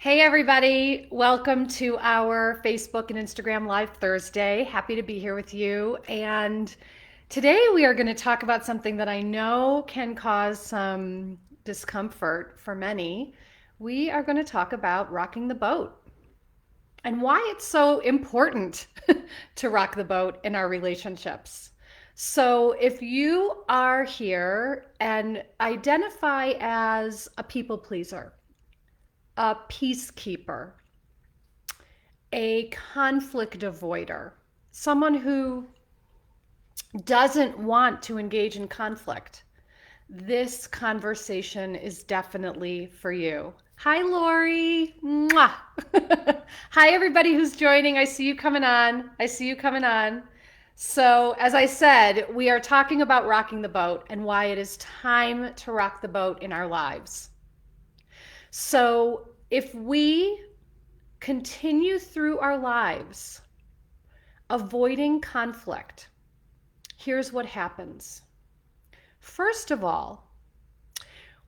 Hey everybody, welcome to our Facebook and Instagram Live Thursday. Happy to be here with you. And today we are going to talk about something that I know can cause some discomfort for many. We are going to talk about rocking the boat and why it's so important to rock the boat in our relationships. So, if you are here and identify as a people pleaser, a peacekeeper, a conflict avoider, someone who doesn't want to engage in conflict, this conversation is definitely for you. Hi, Lori. Mwah. Hi, everybody who's joining. I see you coming on. I see you coming on. So, as I said, we are talking about rocking the boat and why it is time to rock the boat in our lives. So, if we continue through our lives avoiding conflict, here's what happens. First of all,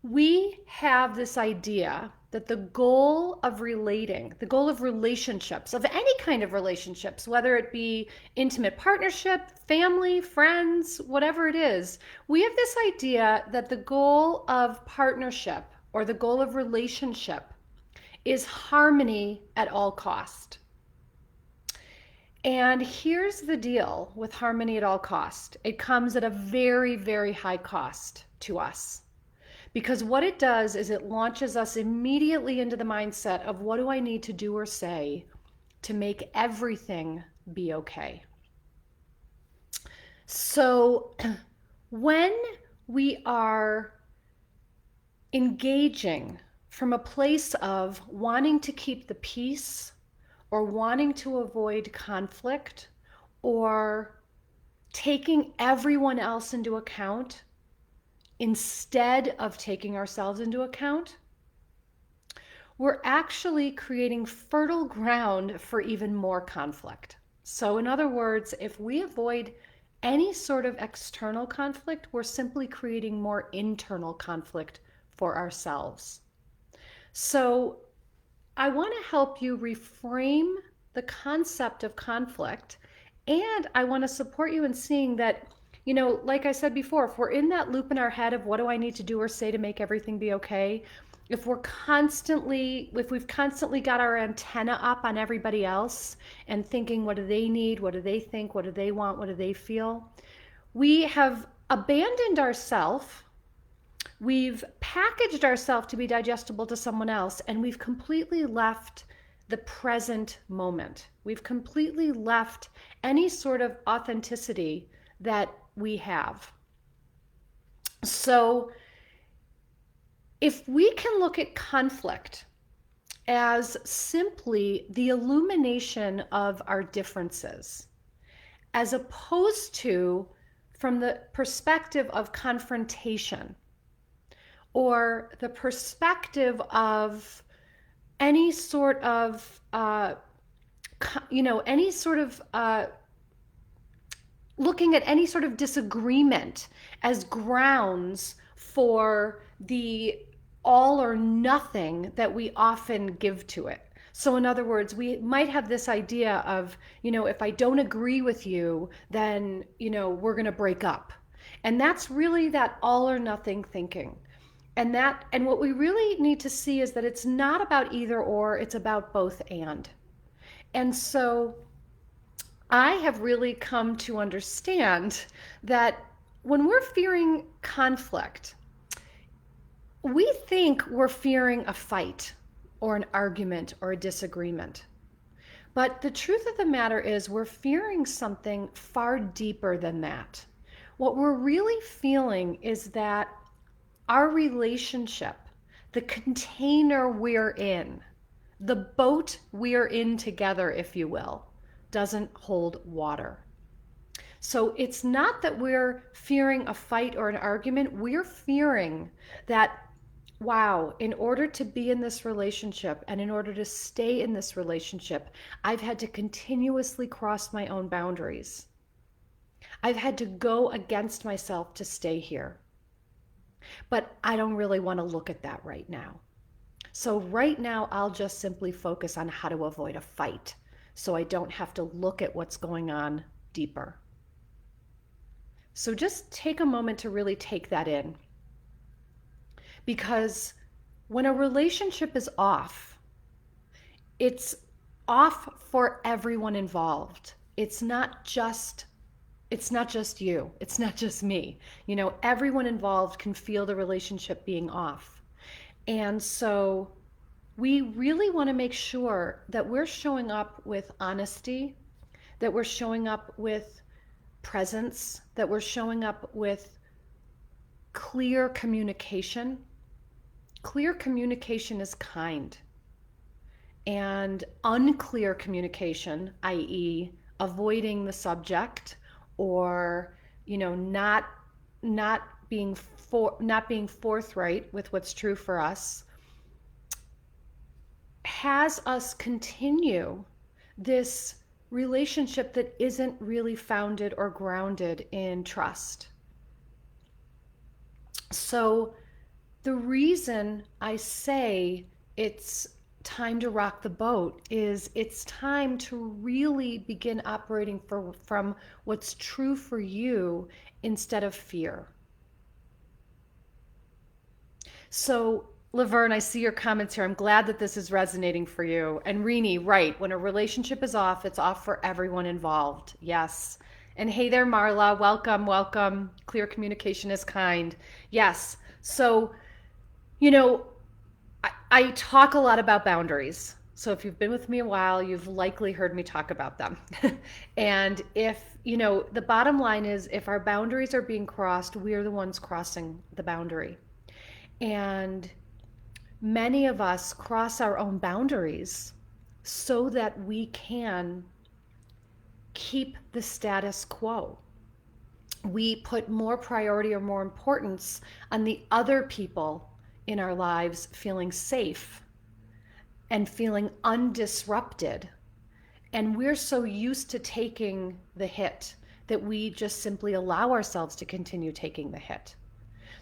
we have this idea that the goal of relating, the goal of relationships, of any kind of relationships, whether it be intimate partnership, family, friends, whatever it is, we have this idea that the goal of partnership or the goal of relationship is harmony at all cost. And here's the deal with harmony at all cost. It comes at a very, very high cost to us. Because what it does is it launches us immediately into the mindset of what do I need to do or say to make everything be okay. So when we are engaging from a place of wanting to keep the peace or wanting to avoid conflict or taking everyone else into account instead of taking ourselves into account, we're actually creating fertile ground for even more conflict. So, in other words, if we avoid any sort of external conflict, we're simply creating more internal conflict for ourselves. So, I want to help you reframe the concept of conflict, and I want to support you in seeing that, like I said before, if we're in that loop in our head of what do I need to do or say to make everything be okay, if we've constantly got our antenna up on everybody else and thinking, what do they need? What do they think? What do they want? What do they feel? We have abandoned ourselves. We've packaged ourselves to be digestible to someone else, and we've completely left the present moment. We've completely left any sort of authenticity that we have. So, if we can look at conflict as simply the illumination of our differences, as opposed to from the perspective of confrontation, or the perspective of any sort of, any sort of looking at any sort of disagreement as grounds for the all or nothing that we often give to it. So, in other words, we might have this idea of, if I don't agree with you, then, we're going to break up. And that's really that all or nothing thinking. And what we really need to see is that it's not about either or, it's about both and. And so I have really come to understand that when we're fearing conflict, we think we're fearing a fight or an argument or a disagreement. But the truth of the matter is, we're fearing something far deeper than that. What we're really feeling is that our relationship, the container we're in, the boat we're in together, if you will, doesn't hold water. So it's not that we're fearing a fight or an argument. We're fearing that, wow, in order to be in this relationship and in order to stay in this relationship, I've had to continuously cross my own boundaries. I've had to go against myself to stay here. But I don't really want to look at that right now. So right now, I'll just simply focus on how to avoid a fight so I don't have to look at what's going on deeper. So just take a moment to really take that in. Because when a relationship is off, it's off for everyone involved. It's not just you. It's not just me. Everyone involved can feel the relationship being off. And so we really want to make sure that we're showing up with honesty, that we're showing up with presence, that we're showing up with clear communication. Clear communication is kind. And unclear communication, i.e., avoiding the subject or not being forthright with what's true for us, has us continue this relationship that isn't really founded or grounded in trust. So the reason I say it's time to rock the boat is it's time to really begin operating from what's true for you instead of fear. So Laverne, I see your comments here. I'm glad that this is resonating for you. And Rini, right, when a relationship is off, it's off for everyone involved. Yes. And hey there, Marla, welcome, welcome. Clear communication is kind. Yes. So, you know, I talk a lot about boundaries. So if you've been with me a while, you've likely heard me talk about them. And the bottom line is if our boundaries are being crossed, we're the ones crossing the boundary. And many of us cross our own boundaries so that we can keep the status quo. We put more priority or more importance on the other people in our lives feeling safe and feeling undisrupted. And we're so used to taking the hit that we just simply allow ourselves to continue taking the hit.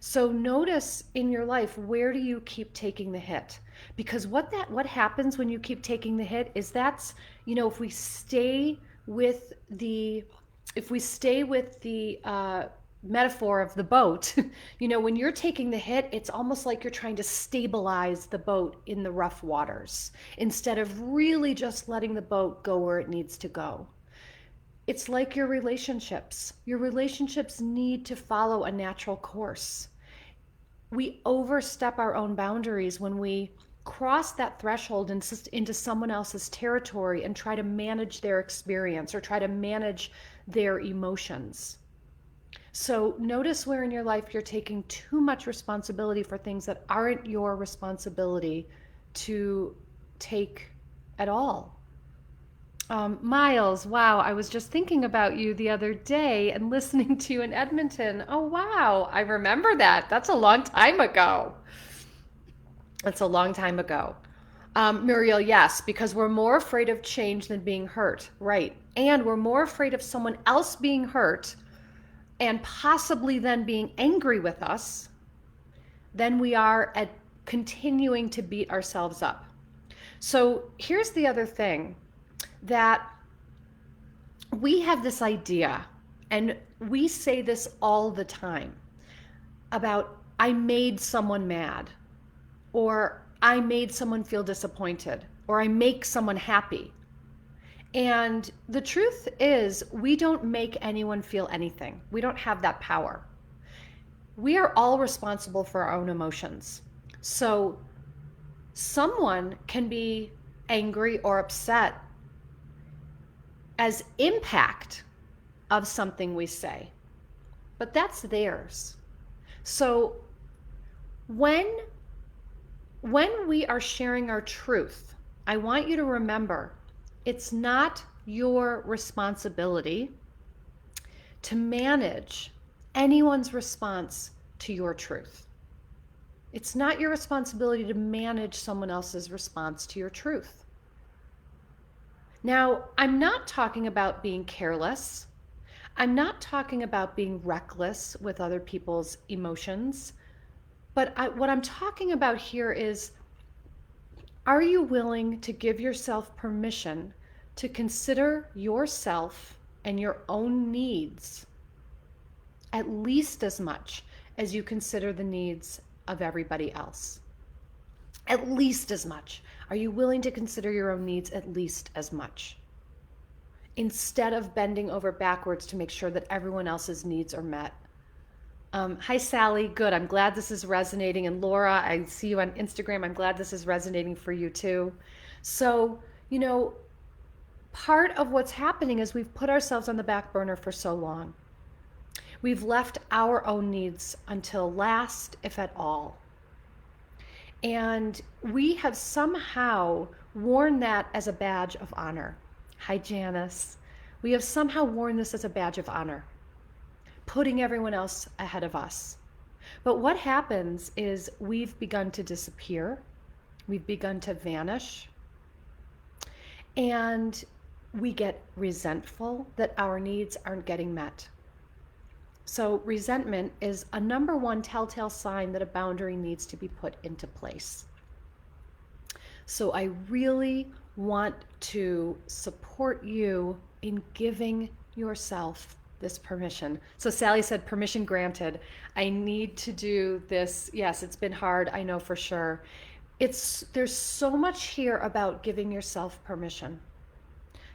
So notice in your life, where do you keep taking the hit? Because what happens when you keep taking the hit is if we stay with the metaphor of the boat, when you're taking the hit, it's almost like you're trying to stabilize the boat in the rough waters instead of really just letting the boat go where it needs to go. It's like your relationships. Your relationships need to follow a natural course. We overstep our own boundaries when we cross that threshold into someone else's territory and try to manage their experience or try to manage their emotions. So notice where in your life you're taking too much responsibility for things that aren't your responsibility to take at all. Miles, wow, I was just thinking about you the other day and listening to you in Edmonton. Oh, wow, I remember that. That's a long time ago. That's a long time ago. Muriel, yes, because we're more afraid of change than being hurt, right? And we're more afraid of someone else being hurt and possibly then being angry with us than we are at continuing to beat ourselves up. So here's the other thing, that we have this idea, and we say this all the time, about I made someone mad, or I made someone feel disappointed, or I make someone happy. And the truth is, we don't make anyone feel anything. We don't have that power. We are all responsible for our own emotions. So someone can be angry or upset as impact of something we say, but that's theirs. So when we are sharing our truth, I want you to remember it's not your responsibility to manage anyone's response to your truth. It's not your responsibility to manage someone else's response to your truth. Now, I'm not talking about being careless. I'm not talking about being reckless with other people's emotions. But what I'm talking about here is Are you willing to give yourself permission to consider yourself and your own needs at least as much as you consider the needs of everybody else? At least as much. Are you willing to consider your own needs at least as much? Instead of bending over backwards to make sure that everyone else's needs are met. Hi, Sally. Good. I'm glad this is resonating. And Laura, I see you on Instagram. I'm glad this is resonating for you too. So, part of what's happening is we've put ourselves on the back burner for so long. We've left our own needs until last, if at all. And we have somehow worn that as a badge of honor. Hi, Janice. We have somehow worn this as a badge of honor, putting everyone else ahead of us. But what happens is we've begun to disappear, we've begun to vanish, and we get resentful that our needs aren't getting met. So resentment is a number one telltale sign that a boundary needs to be put into place. So I really want to support you in giving yourself this permission. So Sally said, permission granted. I need to do this. Yes, it's been hard. I know for sure. There's so much here about giving yourself permission.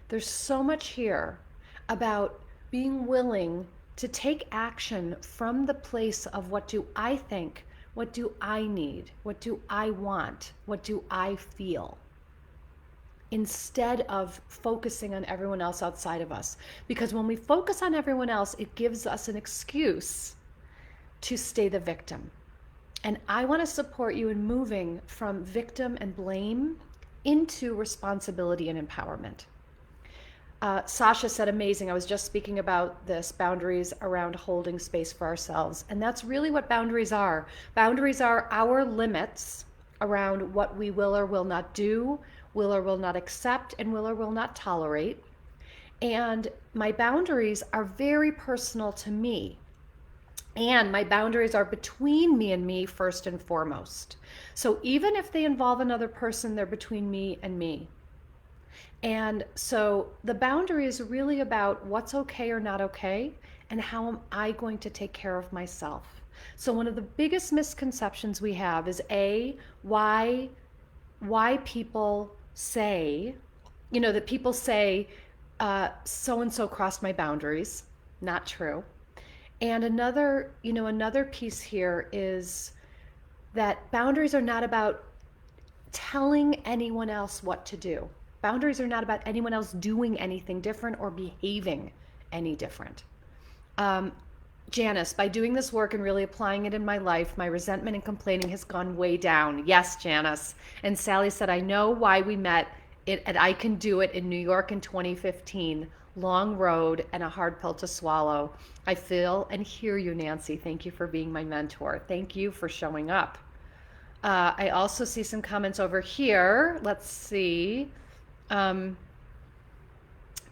There's so much here about being willing to take action from the place of what do I think, what do I need, what do I want, what do I feel, instead of focusing on everyone else outside of us. Because when we focus on everyone else, it gives us an excuse to stay the victim. And I want to support you in moving from victim and blame into responsibility and empowerment. Sasha said, amazing. I was just speaking about this, boundaries around holding space for ourselves. And that's really what boundaries are. Boundaries are our limits around what we will or will not do, will or will not accept, and will or will not tolerate. And my boundaries are very personal to me. And my boundaries are between me and me first and foremost. So even if they involve another person, they're between me and me. And so the boundary is really about what's okay or not okay, and how am I going to take care of myself. So one of the biggest misconceptions we have is why people say, that people say, so-and-so crossed my boundaries. Not true. And another piece here is that boundaries are not about telling anyone else what to do. Boundaries are not about anyone else doing anything different or behaving any different. Janice, by doing this work and really applying it in my life, my resentment and complaining has gone way down. Yes, Janice. And Sally said, I know why we met it, and I can do it in New York in 2015. Long road and a hard pill to swallow. I feel and hear you, Nancy. Thank you for being my mentor. Thank you for showing up. I also see some comments over here. Let's see.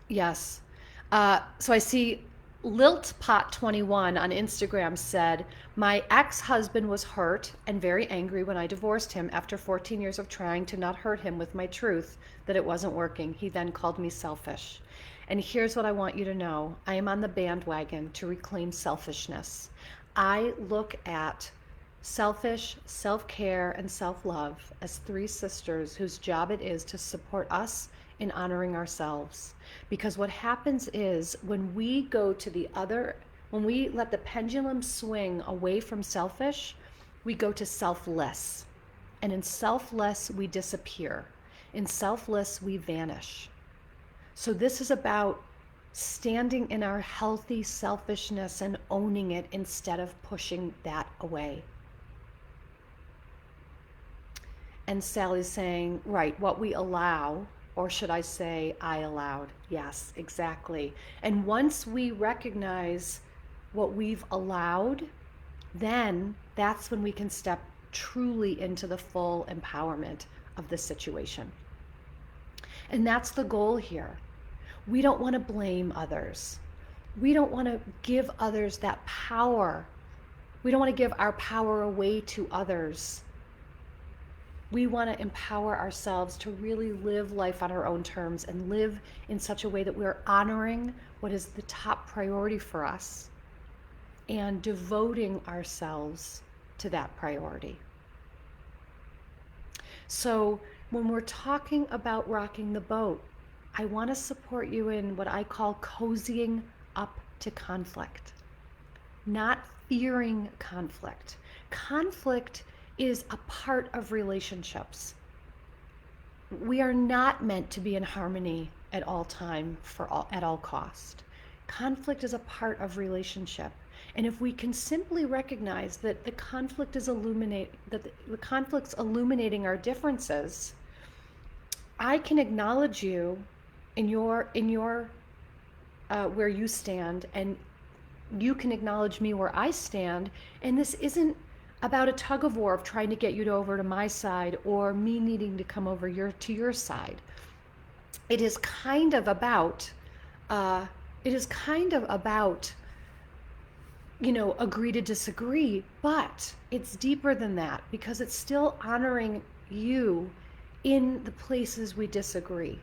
Yes. So I see LiltPot21 on Instagram said, my ex-husband was hurt and very angry when I divorced him after 14 years of trying to not hurt him with my truth that it wasn't working. He then called me selfish. And here's what I want you to know. I am on the bandwagon to reclaim selfishness. I look at selfish, self-care, and self-love as three sisters whose job it is to support us in honoring ourselves. Because what happens is when we go to the other, when we let the pendulum swing away from selfish, we go to selfless. And in selfless, we disappear. In selfless, we vanish. So this is about standing in our healthy selfishness and owning it instead of pushing that away. And Sally's saying, right, what we allow, or should I say, I allowed. Yes, exactly. And once we recognize what we've allowed, then that's when we can step truly into the full empowerment of the situation. And that's the goal here. We don't want to blame others. We don't want to give others that power. We don't want to give our power away to others. We want to empower ourselves to really live life on our own terms and live in such a way that we're honoring what is the top priority for us and devoting ourselves to that priority. So when we're talking about rocking the boat, I want to support you in what I call cozying up to conflict, not fearing conflict. Conflict is a part of relationships. We are not meant to be in harmony at all time at all cost. Conflict is a part of relationship. And if we can simply recognize that the conflict's illuminating our differences, I can acknowledge you in your where you stand, and you can acknowledge me where I stand, and this isn't about a tug of war of trying to get you over to my side or me needing to come over to your side. It is kind of about agree to disagree, but it's deeper than that because it's still honoring you in the places we disagree.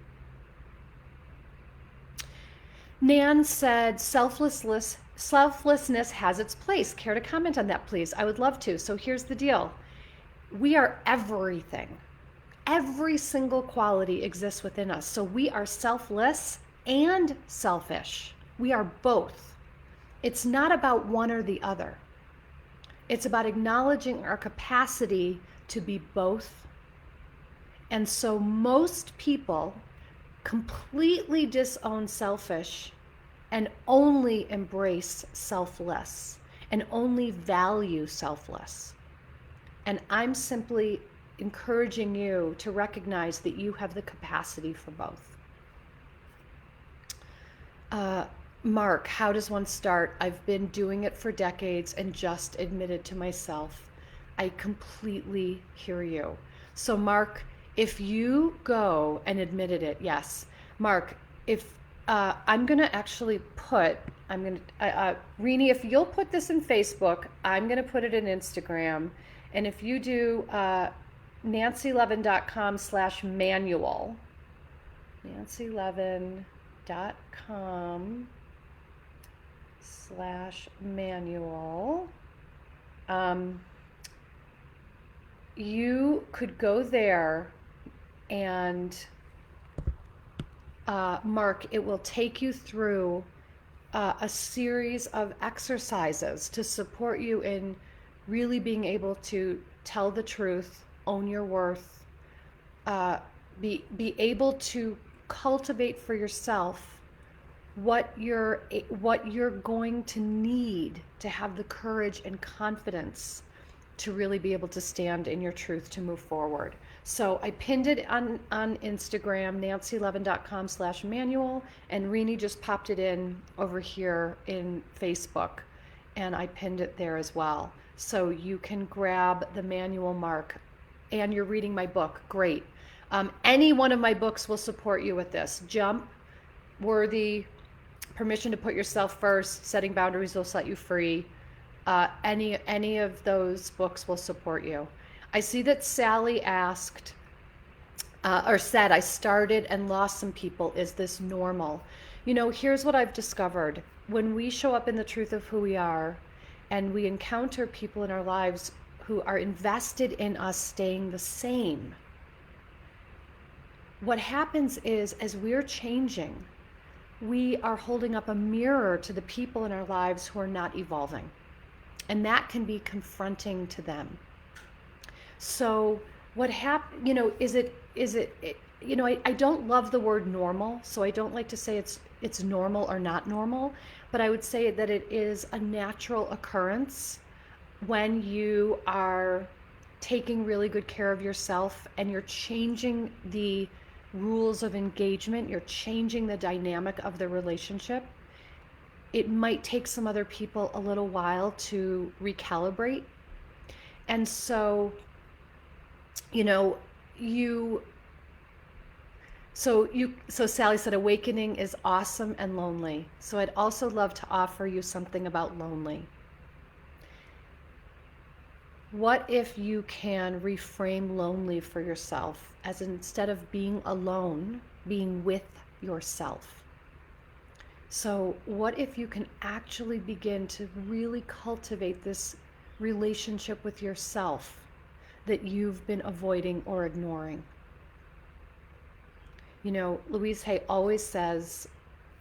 Nan said selflessness has its place. Care to comment on that, please? I would love to. So here's the deal. We are everything. Every single quality exists within us. So we are selfless and selfish. We are both. It's not about one or the other. It's about acknowledging our capacity to be both. And so most people completely disown selfish and only embrace selfless and only value selfless. And I'm simply encouraging you to recognize that you have the capacity for both. Mark, how does one start? I've been doing it for decades and just admitted to myself. I completely hear you. So Mark, if you go and admitted it, yes. Mark, if I'm going to actually Rini, if you'll put this in Facebook, I'm going to put it in Instagram. And if you do nancylevin.com/manual, nancylevin.com/manual, you could go there and Mark, it will take you through a series of exercises to support you in really being able to tell the truth, own your worth, be able to cultivate for yourself what you're going to need to have the courage and confidence to really be able to stand in your truth to move forward. So I pinned it on Instagram, nancylevin.com/manual, and Rini just popped it in over here in Facebook, and I pinned it there as well. So you can grab the manual, Mark, and you're reading my book. Great. Any one of my books will support you with this. Jump, Worthy, Permission to Put Yourself First, Setting Boundaries Will Set You Free. Any of those books will support you. I see that Sally asked or said, I started and lost some people. Is this normal? Here's what I've discovered. When we show up in the truth of who we are and we encounter people in our lives who are invested in us staying the same, what happens is as we're changing, we are holding up a mirror to the people in our lives who are not evolving. And that can be confronting to them. So what happened, I don't love the word normal, so I don't like to say it's normal or not normal, but I would say that it is a natural occurrence when you are taking really good care of yourself and you're changing the rules of engagement, you're changing the dynamic of the relationship. It might take some other people a little while to recalibrate. And so, so Sally said, awakening is awesome and lonely. So I'd also love to offer you something about lonely. What if you can reframe lonely for yourself as instead of being alone, being with yourself? So, what if you can actually begin to really cultivate this relationship with yourself that you've been avoiding or ignoring? Louise Hay always says,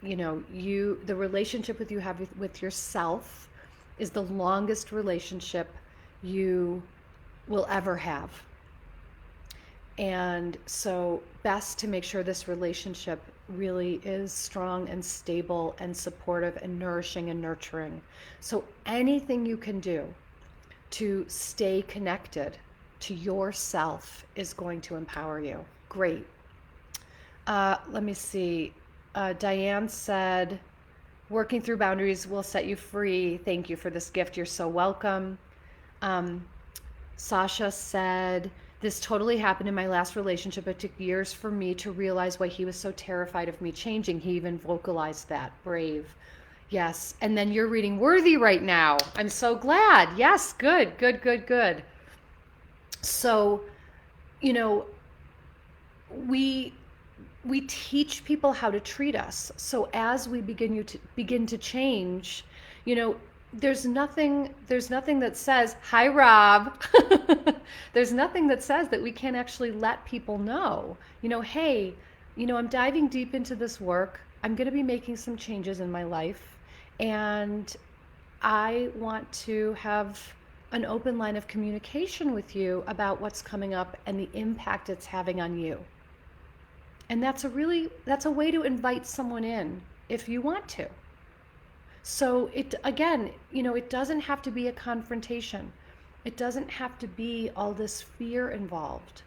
the relationship with you have with yourself is the longest relationship you will ever have. And so, best to make sure this relationship really is strong and stable and supportive and nourishing and nurturing. So, anything you can do to stay connected to yourself is going to empower you. Great. Let me see. Diane said, working through boundaries will set you free. Thank you for this gift. You're so welcome. Sasha said, this totally happened in my last relationship. It took years for me to realize why he was so terrified of me changing. He even vocalized that. Brave. Yes. And then you're reading Worthy right now. I'm so glad. Yes. Good, good, good, good. So, we teach people how to treat us. So as we begin to change, there's nothing that says, hi Rob. There's nothing that says that we can't actually let people know, hey, I'm diving deep into this work. I'm going to be making some changes in my life, and I want to have an open line of communication with you about what's coming up and the impact it's having on you. And that's a way to invite someone in if you want to. So it doesn't have to be a confrontation. It doesn't have to be all this fear involved.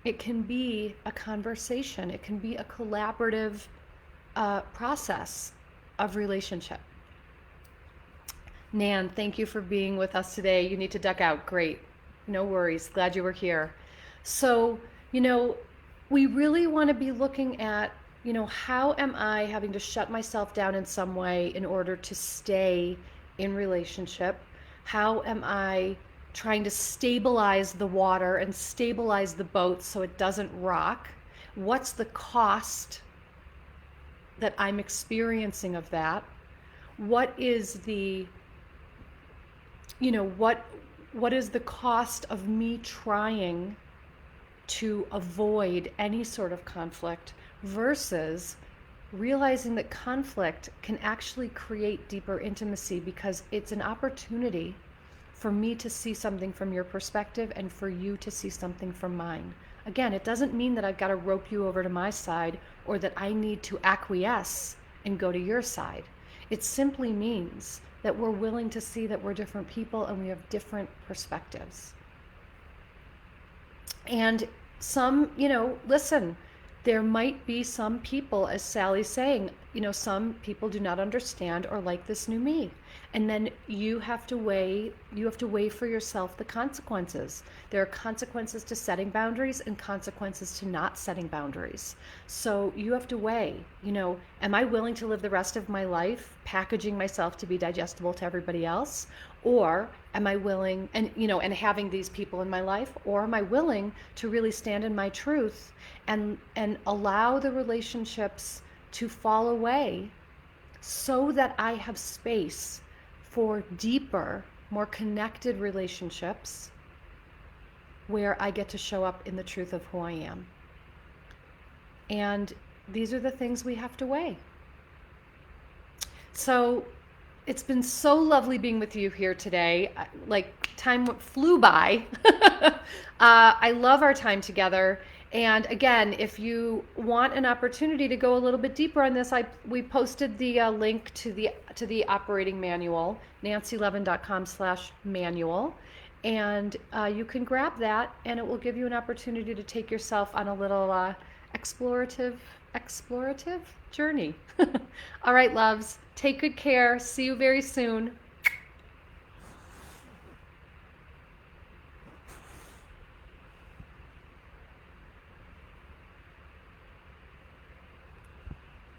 It can be a conversation. It can be a collaborative process of relationship. Nan, thank you for being with us today. You need to duck out. Great. No worries. Glad you were here. So, we really want to be looking at, how am I having to shut myself down in some way in order to stay in relationship? How am I trying to stabilize the water and stabilize the boat so it doesn't rock? What's the cost that I'm experiencing of that? What is the, what is the cost of me trying to avoid any sort of conflict versus realizing that conflict can actually create deeper intimacy because it's an opportunity for me to see something from your perspective and for you to see something from mine. Again, it doesn't mean that I've got to rope you over to my side or that I need to acquiesce and go to your side. It simply means that we're willing to see that we're different people and we have different perspectives. And some, listen, there might be some people, as Sally's saying, some people do not understand or like this new me. And then you have to weigh for yourself the consequences. There are consequences to setting boundaries and consequences to not setting boundaries. So you have to weigh, am I willing to live the rest of my life packaging myself to be digestible to everybody else? Or am I willing, and having these people in my life, or am I willing to really stand in my truth and allow the relationships to fall away so that I have space for deeper, more connected relationships where I get to show up in the truth of who I am? And these are the things we have to weigh. So it's been so lovely being with you here today. Like, time flew by. I love our time together. And again, if you want an opportunity to go a little bit deeper on this, we posted the link to the operating manual, nancylevin.com/manual. And you can grab that, and it will give you an opportunity to take yourself on a little explorative journey. All right, loves, take good care. See you very soon.